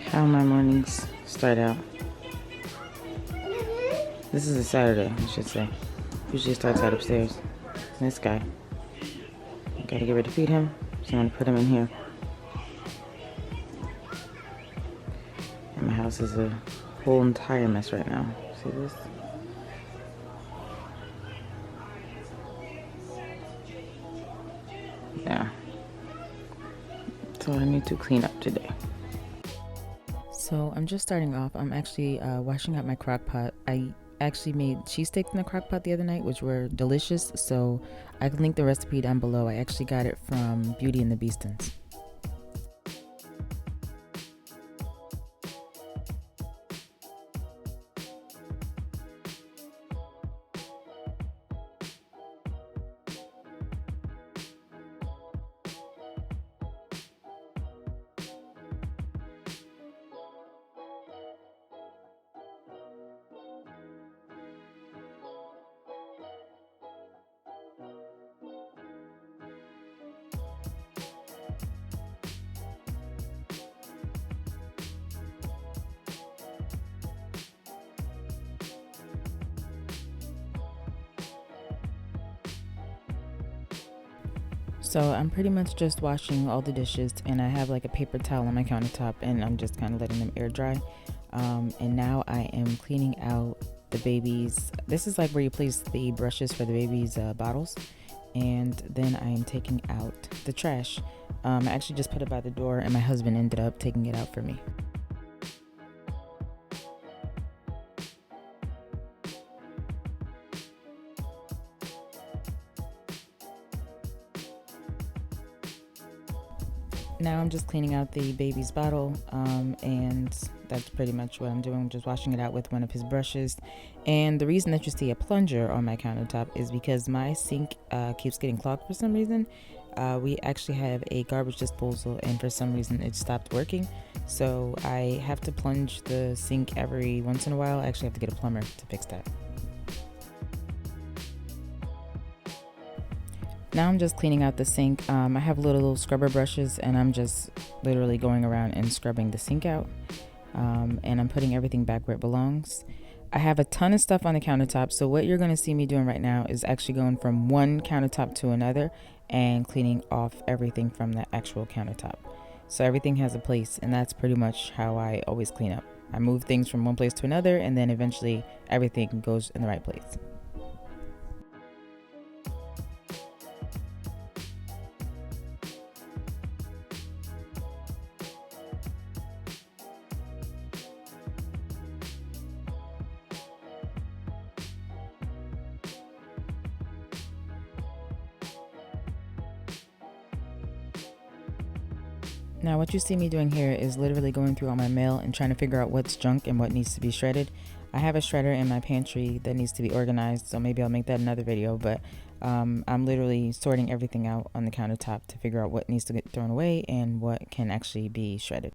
How my mornings start out. This is a Saturday, I should say. Usually starts out upstairs. This guy. I gotta get ready to feed him, so I'm gonna put him in here. And my house is a whole entire mess right now. See this? Yeah. So I need to clean up today. So I'm just starting off. I'm actually washing out my crock pot. I actually made cheesesteaks in the crock pot the other night, which were delicious. So I can link the recipe down below. I actually got it from Beauty and the BEASTONS. So I'm pretty much just washing all the dishes, and I have like a paper towel on my countertop, and I'm just kind of letting them air dry. And now I am cleaning out the baby's. This is like where you place the brushes for the baby's bottles. And then I am taking out the trash. I actually just put it by the door, and my husband ended up taking it out for me. Now I'm just cleaning out the baby's bottle, and that's pretty much what I'm doing. I'm just washing it out with one of his brushes. And the reason that you see a plunger on my countertop is because my sink keeps getting clogged for some reason. We actually have a garbage disposal, and for some reason it stopped working. So I have to plunge the sink every once in a while. I actually have to get a plumber to fix that. Now I'm just cleaning out the sink. I have little scrubber brushes, and I'm just literally going around and scrubbing the sink out. And I'm putting everything back where it belongs. I have a ton of stuff on the countertop, so what you're going to see me doing right now is actually going from one countertop to another and cleaning off everything from the actual countertop. So everything has a place, and that's pretty much how I always clean up. I move things from one place to another, and then eventually everything goes in the right place. Now what you see me doing here is literally going through all my mail and trying to figure out what's junk and what needs to be shredded. I have a shredder in my pantry that needs to be organized, so maybe I'll make that another video, but I'm literally sorting everything out on the countertop to figure out what needs to get thrown away and what can actually be shredded.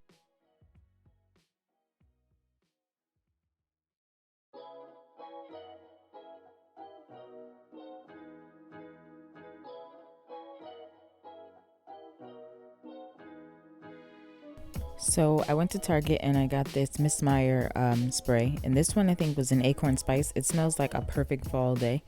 So I went to Target and I got this Miss Meyer spray, and this one I think was an acorn spice. It smells like a perfect fall day.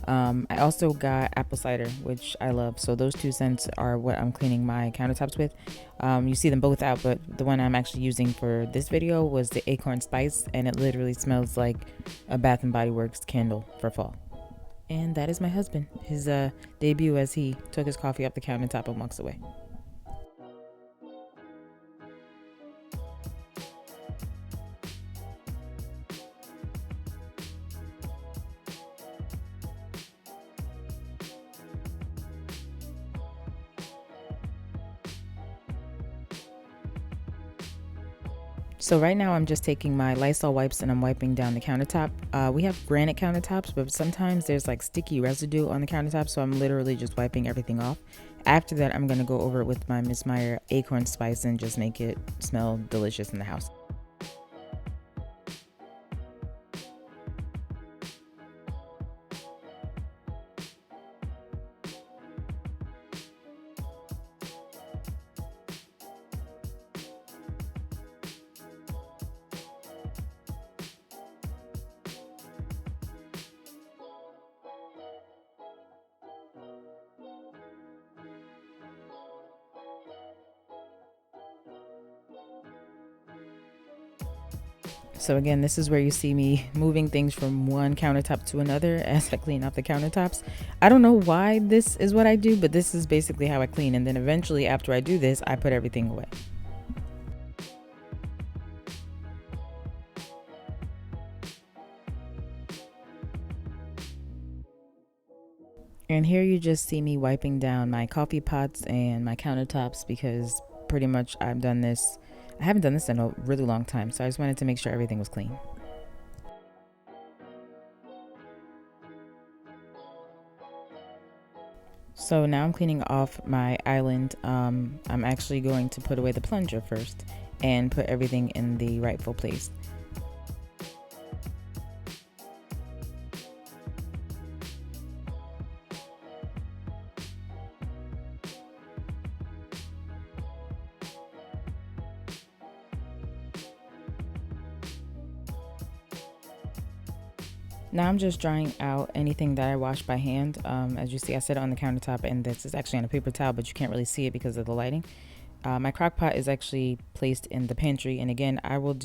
I also got apple cider, which I love. So those two scents are what I'm cleaning my countertops with. You see them both out, but the one I'm actually using for this video was the acorn spice, and it literally smells like a Bath and Body Works candle for fall. And that is my husband, his debut as he took his coffee off the countertop and walks away. So right now I'm just taking my Lysol wipes and I'm wiping down the countertop. We have granite countertops, but sometimes there's like sticky residue on the countertop, so I'm literally just wiping everything off. After that, I'm gonna go over it with my Miss Meyer acorn spice and just make it smell delicious in the house. So again, this is where you see me moving things from one countertop to another as I clean off the countertops. I don't know why this is what I do, but this is basically how I clean. And then eventually after I do this, I put everything away. And here you just see me wiping down my coffee pots and my countertops because pretty much I've done this. I haven't done this in a really long time, so I just wanted to make sure everything was clean. So now I'm cleaning off my island. I'm actually going to put away the plunger first and put everything in the rightful place. Now I'm just drying out anything that I washed by hand. As you see, I set it on the countertop, and this is actually on a paper towel, but you can't really see it because of the lighting. My crock pot is actually placed in the pantry, and again, I will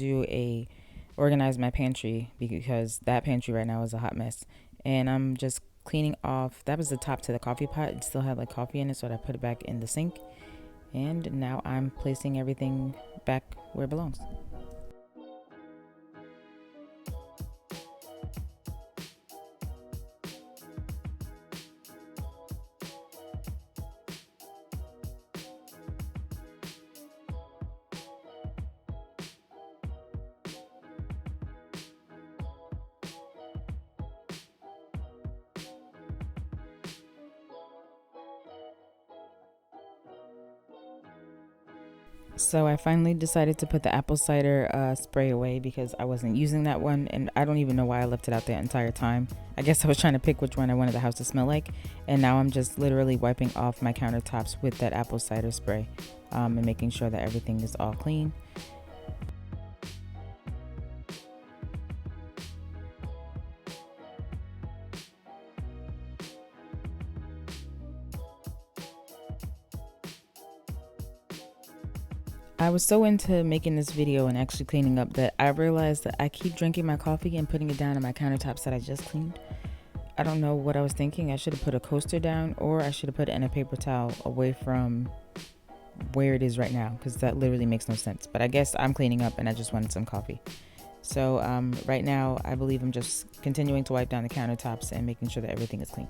organize my pantry because that pantry right now is a hot mess. And I'm just cleaning off. That was the top to the coffee pot. It still had like coffee in it, so I put it back in the sink. And now I'm placing everything back where it belongs. So I finally decided to put the apple cider spray away because I wasn't using that one, and I don't even know why I left it out the entire time. I guess I was trying to pick which one I wanted the house to smell like, and now I'm just literally wiping off my countertops with that apple cider spray and making sure that everything is all clean. I was so into making this video and actually cleaning up that I realized that I keep drinking my coffee and putting it down on my countertops that I just cleaned. I don't know what I was thinking. I should have put a coaster down, or I should have put it in a paper towel away from where it is right now, because that literally makes no sense. But I guess I'm cleaning up and I just wanted some coffee. So right now I believe I'm just continuing to wipe down the countertops and making sure that everything is clean.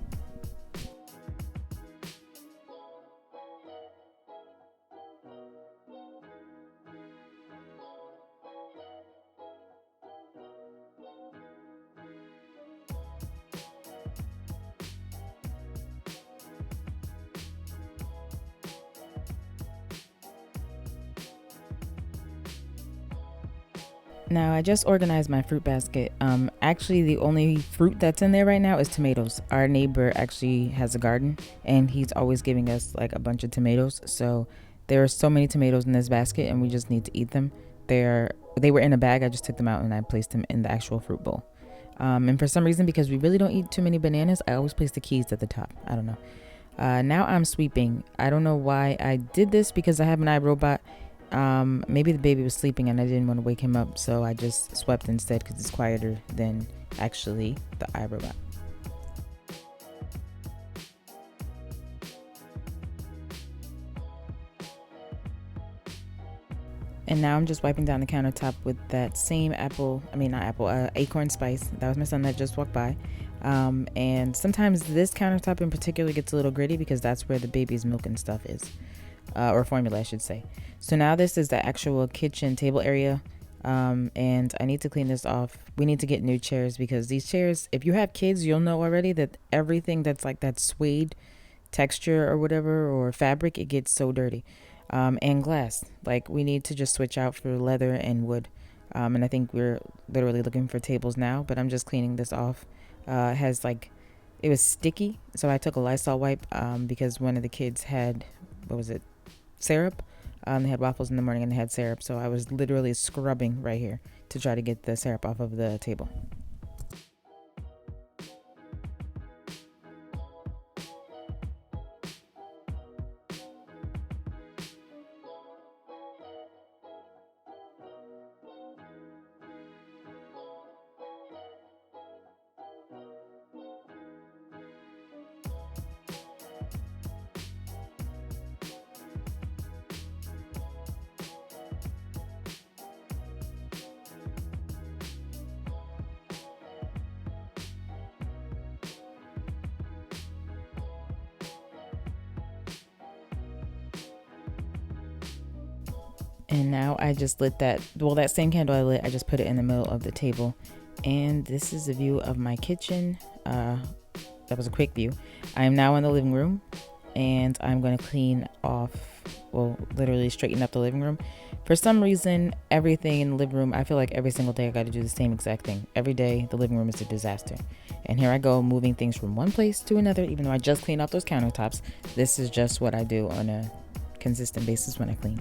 Now I just organized my fruit basket. Actually the only fruit that's in there right now is tomatoes. Our neighbor actually has a garden and he's always giving us like a bunch of tomatoes. So there are so many tomatoes in this basket and we just need to eat them. They were in a bag. I just took them out and I placed them in the actual fruit bowl. And for some reason, because we really don't eat too many bananas, I always place the keys at the top. I don't know. Now I'm sweeping. I don't know why I did this because I have an iRobot. Maybe the baby was sleeping and I didn't want to wake him up, so I just swept instead because it's quieter than actually the iRobot. And now I'm just wiping down the countertop with that same acorn spice. That was my son that just walked by. And sometimes this countertop in particular gets a little gritty because that's where the baby's milk and stuff is. Or formula, I should say. So now this is the actual kitchen table area, and I need to clean this off. We need to get new chairs because these chairs, if you have kids, you'll know already that everything that's like that suede texture or whatever, or fabric, it gets so dirty. And glass. Like, we need to just switch out for leather and wood. And I think we're literally looking for tables now, but I'm just cleaning this off. It has like, it was sticky, so I took a Lysol wipe because one of the kids had, what was it, syrup? They had waffles in the morning and they had syrup, so I was literally scrubbing right here to try to get the syrup off of the table. And now I just lit that, well, that same candle I lit, I just put it in the middle of the table. And this is a view of my kitchen. That was a quick view. I am now in the living room, and I'm going to clean off, well, literally straighten up the living room. For some reason, everything in the living room, I feel like every single day I got to do the same exact thing. Every day, the living room is a disaster. And here I go, moving things from one place to another, even though I just cleaned off those countertops. This is just what I do on a consistent basis when I clean.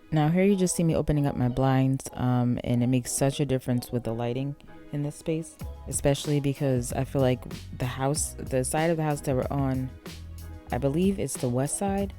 Now here you just see me opening up my blinds, and it makes such a difference with the lighting in this space, especially because I feel like the side of the house that we're on, I believe it's the west side,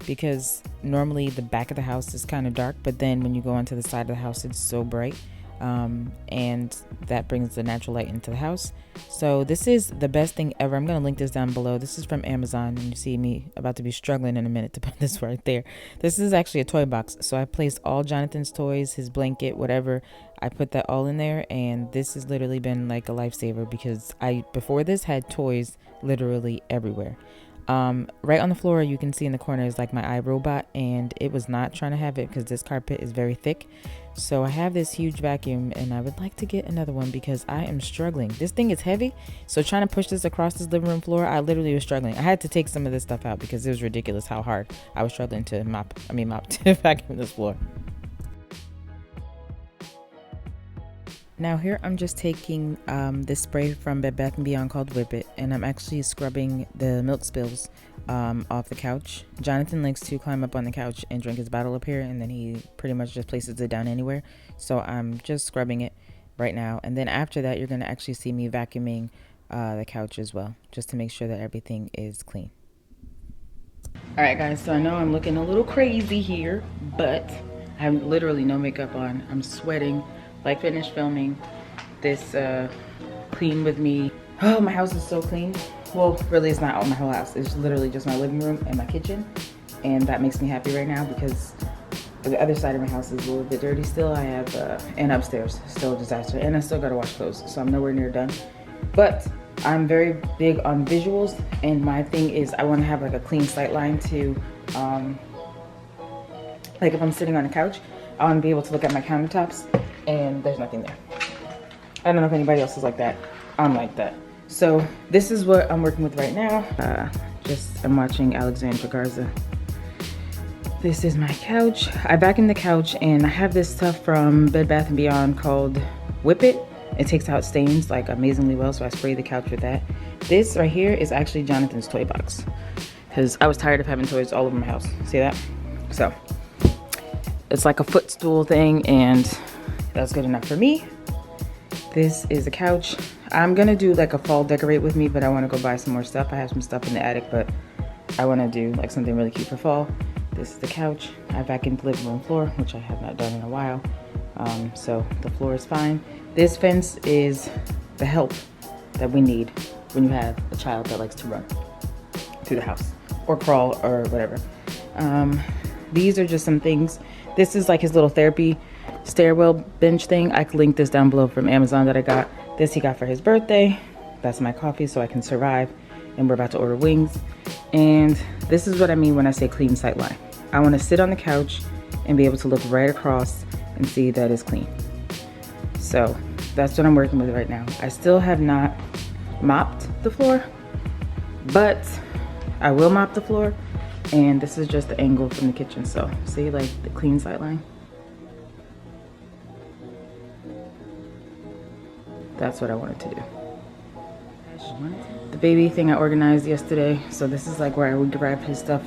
because normally the back of the house is kind of dark, but then when you go onto the side of the house, it's so bright. And that brings the natural light into the house. So this is the best thing ever. I'm going to link this down below. This is from Amazon, and you see me about to be struggling in a minute to put this right there. This is actually a toy box. So I placed all Jonathan's toys, his blanket, whatever. I put that all in there, and this has literally been like a lifesaver because I, before this, had toys literally everywhere. Right on the floor, you can see in the corner is like my iRobot, and it was not trying to have it because this carpet is very thick. So I have this huge vacuum, and I would like to get another one because I am struggling. This thing is heavy, so trying to push this across this living room floor, I literally was struggling. I had to take some of this stuff out because it was ridiculous how hard I was struggling to to vacuum this floor. Now here I'm just taking this spray from Bed Bath & Beyond called Whip It, and I'm actually scrubbing the milk spills off the couch. Jonathan likes to climb up on the couch and drink his bottle up here, and then he pretty much just places it down anywhere. So I'm just scrubbing it right now, and then after that you're going to actually see me vacuuming the couch as well, just to make sure that everything is clean. Alright guys, so I know I'm looking a little crazy here, but I have literally no makeup on. I'm sweating. Like, finished filming this clean with me. Oh, my house is so clean. Well, really it's not all my whole house. It's literally just my living room and my kitchen, and that makes me happy right now because the other side of my house is a little bit dirty still. I have and upstairs still a disaster, and I still gotta wash clothes, so I'm nowhere near done. But I'm very big on visuals, and my thing is I want to have like a clean sight line to like if I'm sitting on a couch, I want to be able to look at my countertops and there's nothing there. I don't know if anybody else is like that. I'm like that. So this is what I'm working with right now. I'm watching Alexandra Garza. This is my couch. I vacuumed the couch, and I have this stuff from Bed Bath & Beyond called Whip It. It takes out stains like amazingly well, so I spray the couch with that. This right here is actually Jonathan's toy box because I was tired of having toys all over my house. See that? So it's like a footstool thing, and that's good enough for me. This is a couch. I'm gonna do like a fall decorate with me, but I want to go buy some more stuff. I have some stuff in the attic, but I want to do like something really cute for fall. This is the couch. I vacuumed the living room floor, which I have not done in a while. So the floor is fine. This fence is the help that we need when you have a child that likes to run through the house or crawl or whatever. These are just some things. This is like his little therapy stairwell bench thing. I can link this down below from Amazon that I got. This he got for his birthday. That's my coffee so I can survive. And we're about to order wings. And this is what I mean when I say clean sight line. I want to sit on the couch and be able to look right across and see that it's clean. So that's what I'm working with right now. I still have not mopped the floor, but I will mop the floor. And this is just the angle from the kitchen. So see, like the clean sight line. That's what I wanted to do. The baby thing I organized yesterday. So this is like where I would grab his stuff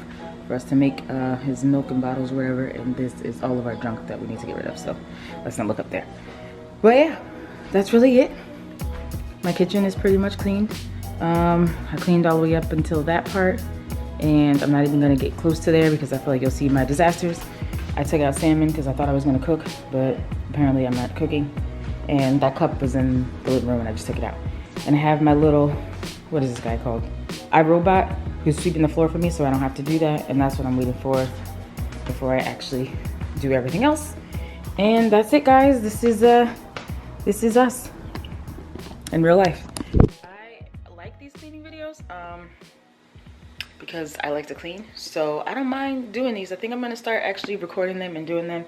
for us to make his milk and bottles or whatever. And this is all of our junk that we need to get rid of. So let's not look up there. But yeah, that's really it. My kitchen is pretty much cleaned. I cleaned all the way up until that part. And I'm not even gonna get close to there because I feel like you'll see my disasters. I took out salmon because I thought I was gonna cook, but apparently I'm not cooking. And that cup was in the living room and I just took it out. And I have my little, what is this guy called? iRobot, who's sweeping the floor for me so I don't have to do that. And that's what I'm waiting for before I actually do everything else. And that's it, guys. This is us in real life. I like these cleaning videos because I like to clean. So I don't mind doing these. I think I'm gonna start actually recording them and doing them.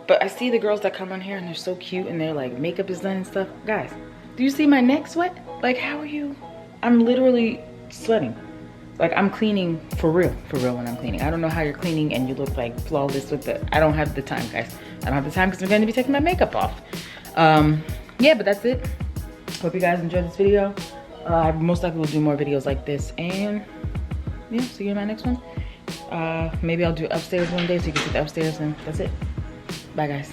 But I see the girls that come on here and they're so cute and they're like, makeup is done and stuff. Guys, do you see my neck sweat? Like, how are you? I'm literally sweating. Like, I'm cleaning for real when I'm cleaning. I don't know how you're cleaning and you look like flawless with the, I don't have the time, guys. I don't have the time because I'm going to be taking my makeup off. Yeah, but that's it. Hope you guys enjoyed this video. I most likely will do more videos like this. And yeah, see you in my next one. Maybe I'll do upstairs one day so you can see the upstairs, and that's it. Bye, guys.